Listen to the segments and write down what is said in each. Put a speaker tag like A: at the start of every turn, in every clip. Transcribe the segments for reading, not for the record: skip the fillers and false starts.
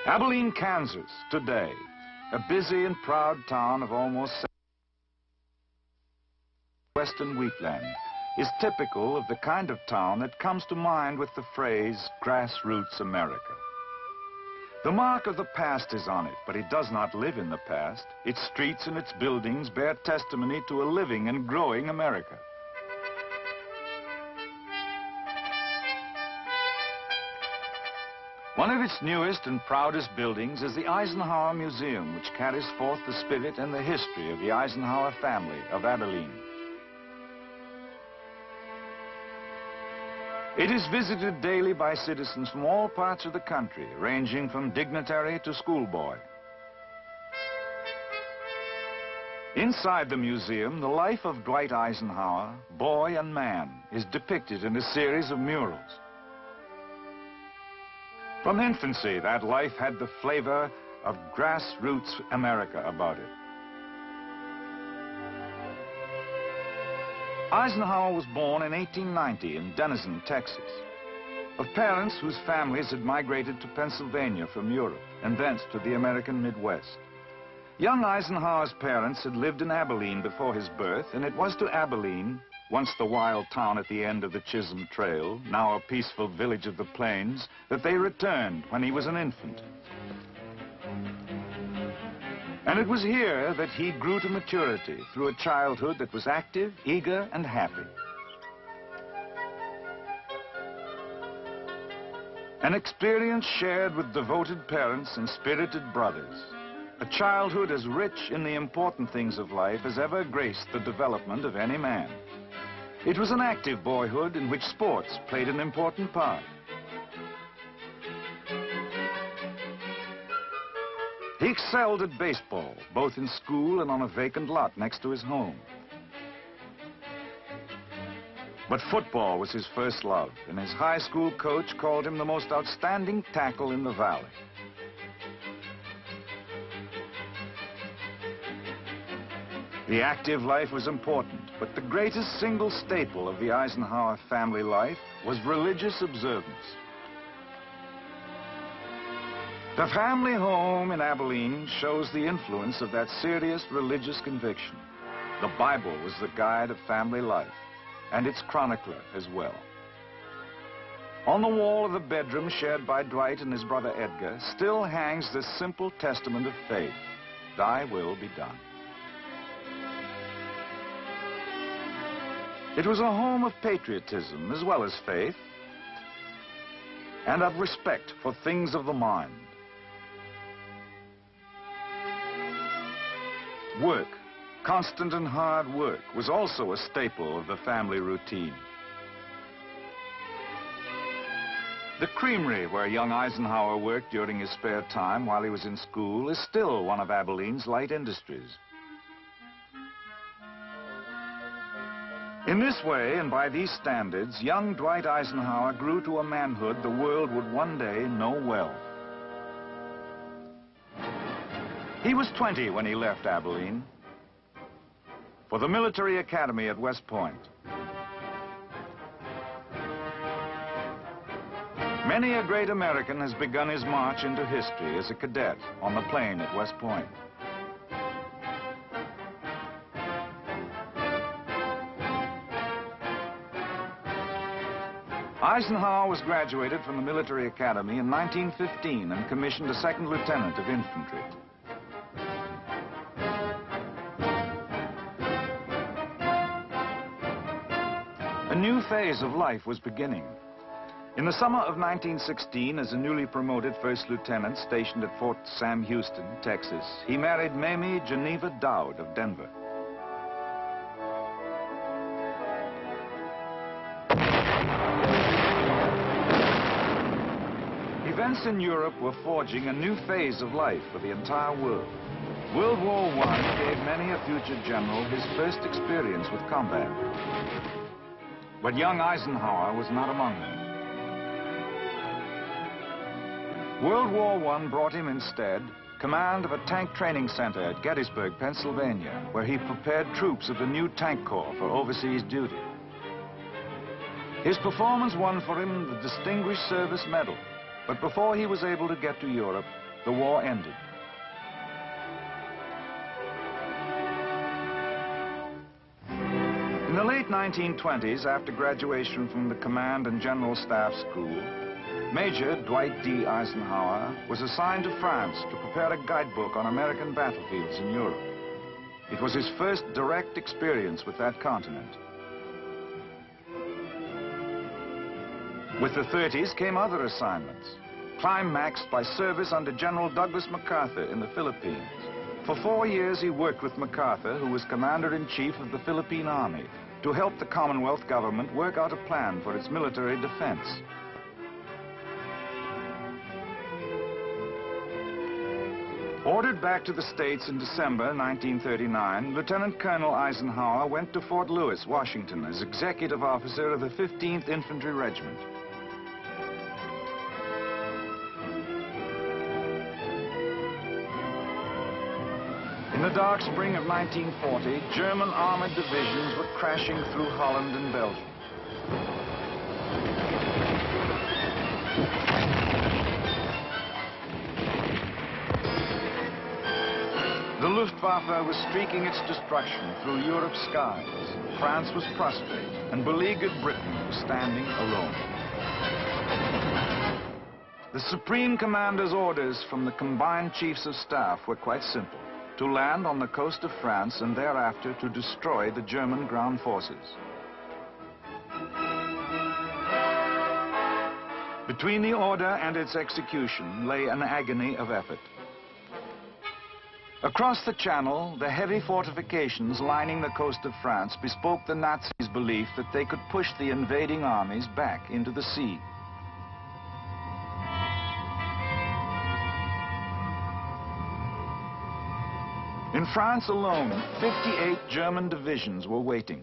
A: Abilene, Kansas, today, a busy and proud town of almost western wheatland, is typical of the kind of town that comes to mind with the phrase, grassroots America. The mark of the past is on it, but it does not live in the past. Its streets and its buildings bear testimony to a living and growing America. One of its newest and proudest buildings is the Eisenhower Museum, which carries forth the spirit and the history of the Eisenhower family of Abilene. It is visited daily by citizens from all parts of the country, ranging from dignitary to schoolboy. Inside the museum, the life of Dwight Eisenhower, boy and man, is depicted in a series of murals. From infancy, that life had the flavor of grassroots America about it. Eisenhower was born in 1890 in Denison, Texas, of parents whose families had migrated to Pennsylvania from Europe and thence to the American Midwest. Young Eisenhower's parents had lived in Abilene before his birth, and it was to Abilene, once the wild town at the end of the Chisholm Trail, now a peaceful village of the plains, that they returned when he was an infant. And it was here that he grew to maturity through a childhood that was active, eager, and happy. An experience shared with devoted parents and spirited brothers. A childhood as rich in the important things of life as ever graced the development of any man. It was an active boyhood in which sports played an important part. He excelled at baseball, both in school and on a vacant lot next to his home. But football was his first love, and his high school coach called him the most outstanding tackle in the valley. The active life was important, but the greatest single staple of the Eisenhower family life was religious observance. The family home in Abilene shows the influence of that serious religious conviction. The Bible was the guide of family life, and its chronicler as well. On the wall of the bedroom shared by Dwight and his brother Edgar still hangs this simple testament of faith, "Thy will be done." It was a home of patriotism as well as faith, and of respect for things of the mind. Work, constant and hard work, was also a staple of the family routine. The creamery where young Eisenhower worked during his spare time while he was in school is still one of Abilene's light industries. In this way, and by these standards, young Dwight Eisenhower grew to a manhood the world would one day know well. He was 20 when he left Abilene for the military academy at West Point. Many a great American has begun his march into history as a cadet on the plain at West Point. Eisenhower was graduated from the military academy in 1915 and commissioned a second lieutenant of infantry. A new phase of life was beginning. In the summer of 1916, as a newly promoted first lieutenant stationed at Fort Sam Houston, Texas, he married Mamie Geneva Dowd of Denver. Events in Europe were forging a new phase of life for the entire world. World War I gave many a future general his first experience with combat. But young Eisenhower was not among them. World War I brought him instead command of a tank training center at Gettysburg, Pennsylvania, where he prepared troops of the new tank corps for overseas duty. His performance won for him the Distinguished Service Medal, but before he was able to get to Europe, the war ended. In the late 1920s, after graduation from the Command and General Staff School, Major Dwight D. Eisenhower was assigned to France to prepare a guidebook on American battlefields in Europe. It was his first direct experience with that continent. With the 30s came other assignments, climaxed by service under General Douglas MacArthur in the Philippines. For 4 years, he worked with MacArthur, who was Commander-in-Chief of the Philippine Army, to help the Commonwealth government work out a plan for its military defense. Ordered back to the States in December 1939, Lieutenant Colonel Eisenhower went to Fort Lewis, Washington, as executive officer of the 15th Infantry Regiment. In the dark spring of 1940, German armored divisions were crashing through Holland and Belgium. The Luftwaffe was streaking its destruction through Europe's skies. France was prostrate, and beleaguered Britain was standing alone. The Supreme Commander's orders from the combined Chiefs of Staff were quite simple: to land on the coast of France and thereafter to destroy the German ground forces. Between the order and its execution lay an agony of effort. Across the Channel, the heavy fortifications lining the coast of France bespoke the Nazis' belief that they could push the invading armies back into the sea. In France alone, 58 German divisions were waiting.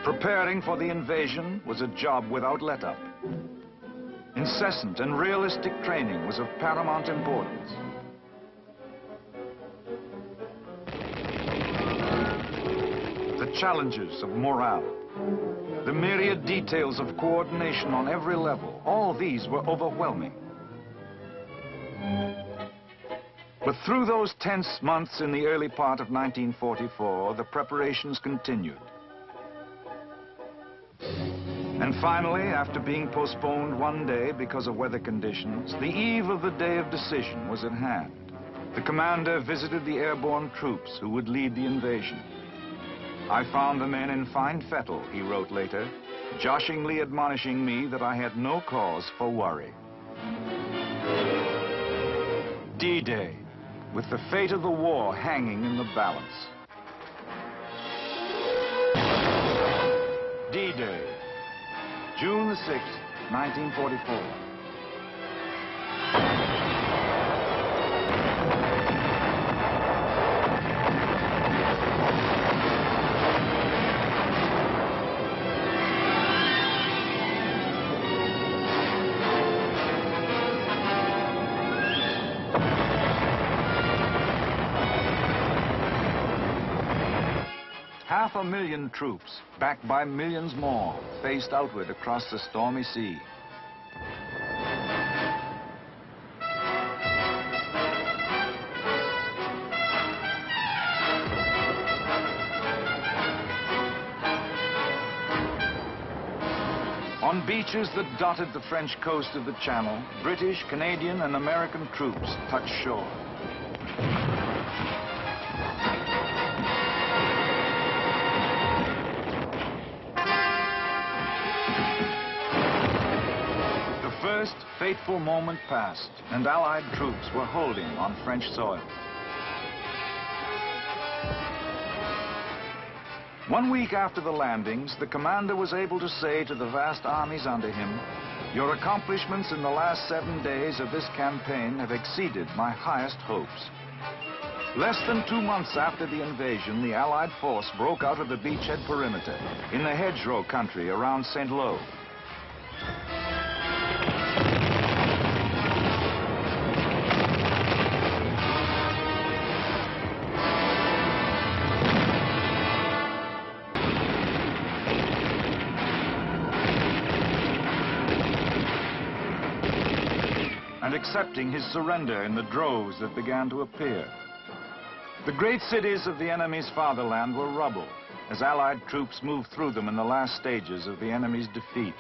A: Preparing for the invasion was a job without let-up. Incessant and realistic training was of paramount importance. The challenges of morale, the myriad details of coordination on every level, all these were overwhelming. But through those tense months in the early part of 1944, the preparations continued. And finally, after being postponed one day because of weather conditions, the eve of the day of decision was at hand. The commander visited the airborne troops who would lead the invasion. "I found the men in fine fettle," he wrote later, joshingly admonishing me that I had no cause for worry. D-Day, with the fate of the war hanging in the balance. D-Day, June the 6th, 1944. Half a million troops, backed by millions more, faced outward across the stormy sea. On beaches that dotted the French coast of the Channel, British, Canadian, and American troops touched shore. The first fateful moment passed, and Allied troops were holding on French soil. 1 week after the landings, the commander was able to say to the vast armies under him, "Your accomplishments in the last 7 days of this campaign have exceeded my highest hopes." Less than 2 months after the invasion, the Allied force broke out of the beachhead perimeter in the hedgerow country around St. Lo. and accepting his surrender in the droves that began to appear. The great cities of the enemy's fatherland were rubble as Allied troops moved through them in the last stages of the enemy's defeat.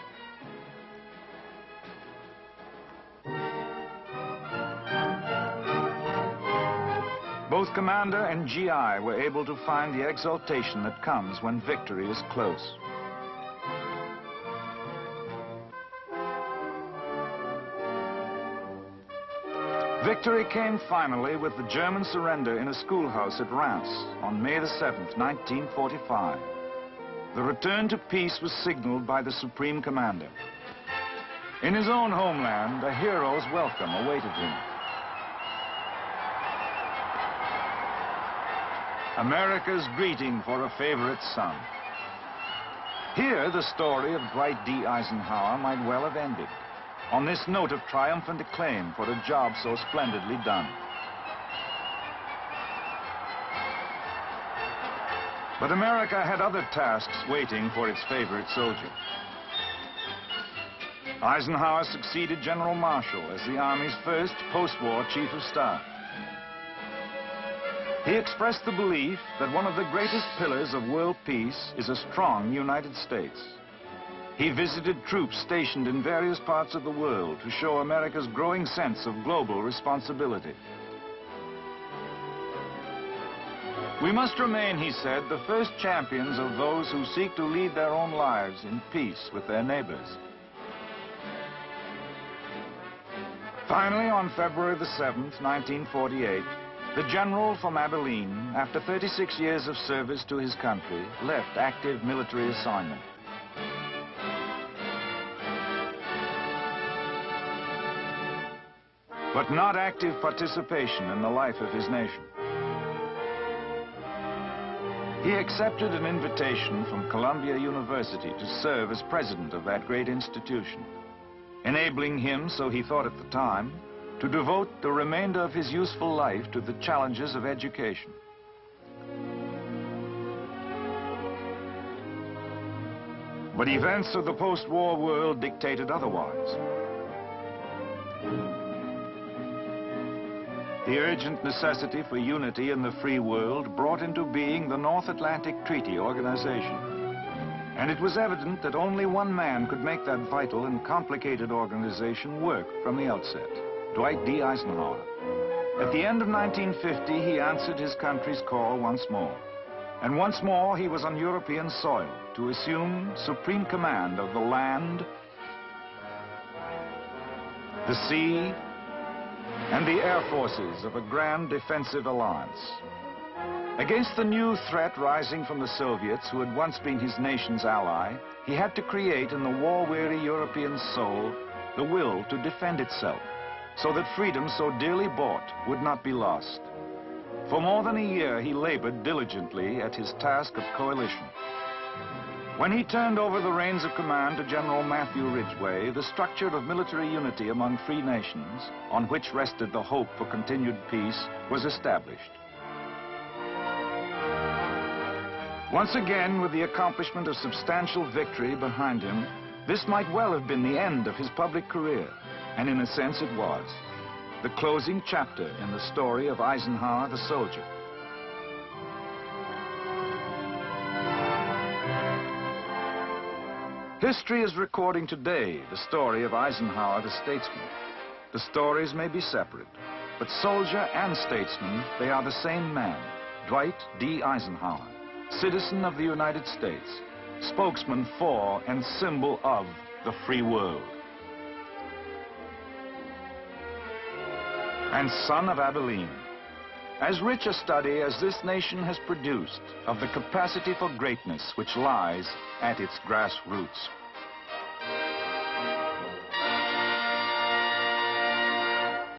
A: Both commander and GI were able to find the exaltation that comes when victory is close. Victory came finally with the German surrender in a schoolhouse at Reims on May the 7th, 1945. The return to peace was signaled by the Supreme Commander. In his own homeland, a hero's welcome awaited him. America's greeting for a favorite son. Here, the story of Dwight D. Eisenhower might well have ended, on this note of triumphant acclaim for a job so splendidly done. But America had other tasks waiting for its favorite soldier. Eisenhower succeeded General Marshall as the Army's first post-war Chief of Staff. He expressed the belief that one of the greatest pillars of world peace is a strong United States. He visited troops stationed in various parts of the world to show America's growing sense of global responsibility. We must remain, he said, the first champions of those who seek to lead their own lives in peace with their neighbors. Finally, on February the 7th, 1948, the general from Abilene, after 36 years of service to his country, left active military assignment. But not active participation in the life of his nation. He accepted an invitation from Columbia University to serve as president of that great institution, enabling him, so he thought at the time, to devote the remainder of his useful life to the challenges of education. But events of the post-war world dictated otherwise. The urgent necessity for unity in the free world brought into being the North Atlantic Treaty Organization. And it was evident that only one man could make that vital and complicated organization work from the outset: Dwight D. Eisenhower. At the end of 1950, he answered his country's call once more. And once more, he was on European soil to assume supreme command of the land, the sea, and the air forces of a grand defensive alliance. Against the new threat rising from the Soviets, who had once been his nation's ally, he had to create in the war-weary European soul the will to defend itself, so that freedom so dearly bought would not be lost. For more than a year, he labored diligently at his task of coalition. When he turned over the reins of command to General Matthew Ridgway, the structure of military unity among free nations, on which rested the hope for continued peace, was established. Once again, with the accomplishment of substantial victory behind him, this might well have been the end of his public career, and in a sense it was. The closing chapter in the story of Eisenhower the soldier. History is recording today the story of Eisenhower the statesman. The stories may be separate, but soldier and statesman, they are the same man, Dwight D. Eisenhower, citizen of the United States, spokesman for and symbol of the free world. And son of Abilene. As rich a study as this nation has produced of the capacity for greatness which lies at its grassroots.